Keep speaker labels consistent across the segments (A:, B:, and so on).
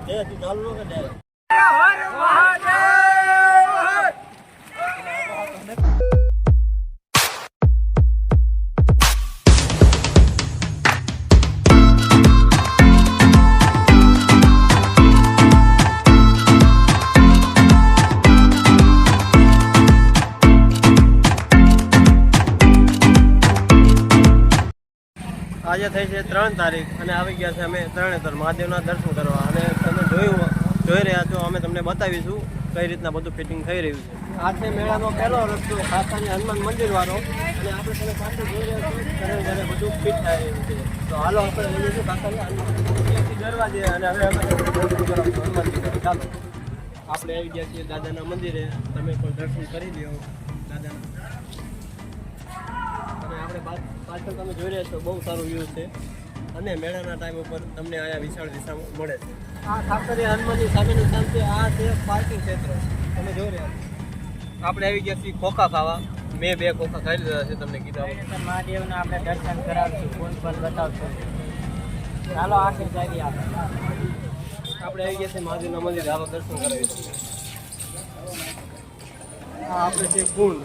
A: તું ચાલુ ન કરે આજે થઈ છે 3 તારીખ અને આવી ગયા છે અમે તરણેતર મહાદેવના દર્શન કરવા અને તમે જોઈ રહ્યા છો અમે તમને બતાવીશું કઈ રીતના બધું ફિટિંગ થઈ રહ્યું છે. આ છે મેળાનો પહેલો રસ્તો ખાસાની હનુમાન મંદિર વાળો અને આપણે તમે પાછળ જોઈ રહ્યા છો ત્યારે બધું ફિટ થઈ રહ્યું છે. તો હાલો આપણે લઈ જઈશું ખાસાની હનુમાન દરવાજે અને હવે અમે હનુમાન મંદિર ચાલો આપણે આવી ગયા છીએ દાદાના મંદિરે. તમે પણ દર્શન કરી લ્યો દાદાના. અને આપણે પાછળ તમે જોઈ રહ્યા છો બહુ સારું વ્યૂ છે અને મેળાના ટાઈમ ઉપર તમને અહીંયા વિશાળ વિશાળ મળે છે. આ ખાસરી હનુમાનની સામેની સામે આ છે પાર્કિંગ ક્ષેત્ર તમે જોઈ રહ્યા છો. આપણે આવી ગયા છીએ ખોખા ખાવા. મેં 2 ખોખા ખાઈ લીધા છે તમને કીધા
B: મહાદેવના આપણે દર્શન કરાવશું ફોન પર બતાવશું. ચાલો આખી જાવી આપણે
A: આવી ગયા છીએ મહાદેવના મંદિર. હાલો દર્શન કરાવીશું. આ આપણે છે કુંડ.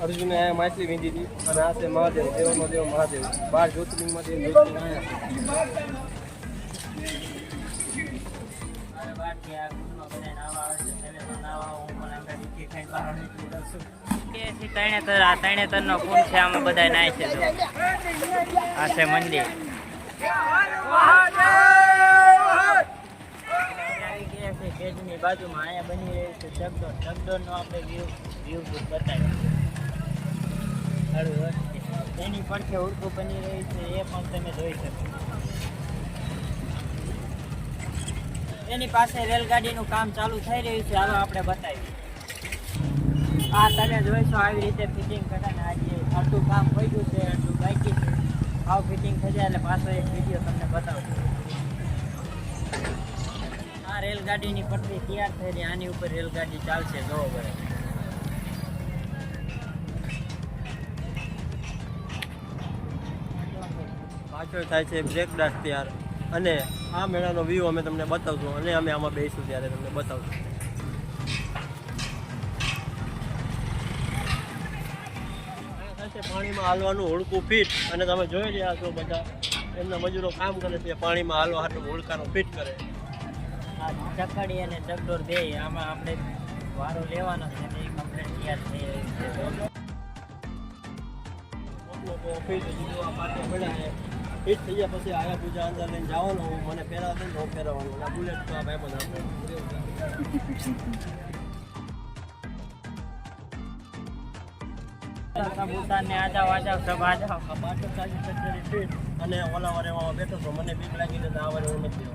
A: અર્જુને અહીંયા માછલી વીંધી હતી અને આ છે મહાદેવ દેવનો દેવ મહાદેવ 12 જ્યોતિર્લિંગમાંથી
B: તરણેતર નો કુંડ છે. આમાં બધા નાય છે. આ છે મંદિર. ની બાજુમાં અહીંયા બની રહ્યું છે ચકડોળ નો આપણે વ્યૂ બતાવ્યો. એની પડખે ઉડકું બની રહી છે એ પણ તમે જોઈ શકો. એની પાસે રેલગાડીનું કામ ચાલુ થઈ રહ્યું છે. હાલો આપણે બતાવીએ. આ તમે જોઈશો આવી રીતે ફિટિંગ કરે ને આજે અડધું કામ થઈ ગયું છે અડધું બાકી છે. આવ ફિટિંગ થઈ જાય એટલે પાછો એક વિડીયો તમને બતાવું. આ રેલગાડીની પટરી તૈયાર થઈ રહી. આની ઉપર રેલગાડી ચાલશે. જોવો પડે.
A: પાછળ થાય છે બ્રેક ડાન્સ તૈયાર અને આ મેળાનો વ્યૂ અમે તમને બતાવશું અને અમે આમાં બેસીશું ત્યારે તમને બતાવશું. પાણીમાં હાલવાનું હોડકું ફિટ અને તમે જોઈ રહ્યા છો બધા એમના મજૂરો કામ કરે છે પાણીમાં હાલવા હાટું હોડકાનું ફિટ કરે.
B: આ ચકડી અને ચકડોળ બે આમાં આપણે વારો લેવાનો છે અને એ કમ્પ્લીટ તૈયાર થઈ રહી છે.
A: ફિટ થઈ ગયા પછી આયા પૂજા અંદર લઈને જવાનું. મને પહેરાવશે ને હું પહેરાવવાનું. આ બુલેટ તો આ ભાઈ બધા
B: ભૂતાન ને આજાવ આજાવ સબ આજાવ.
A: પાછળ સાજી ફિટ અને ઓલા વારે બેઠો છો મને બીક લાગી ને આ વારે હું નથી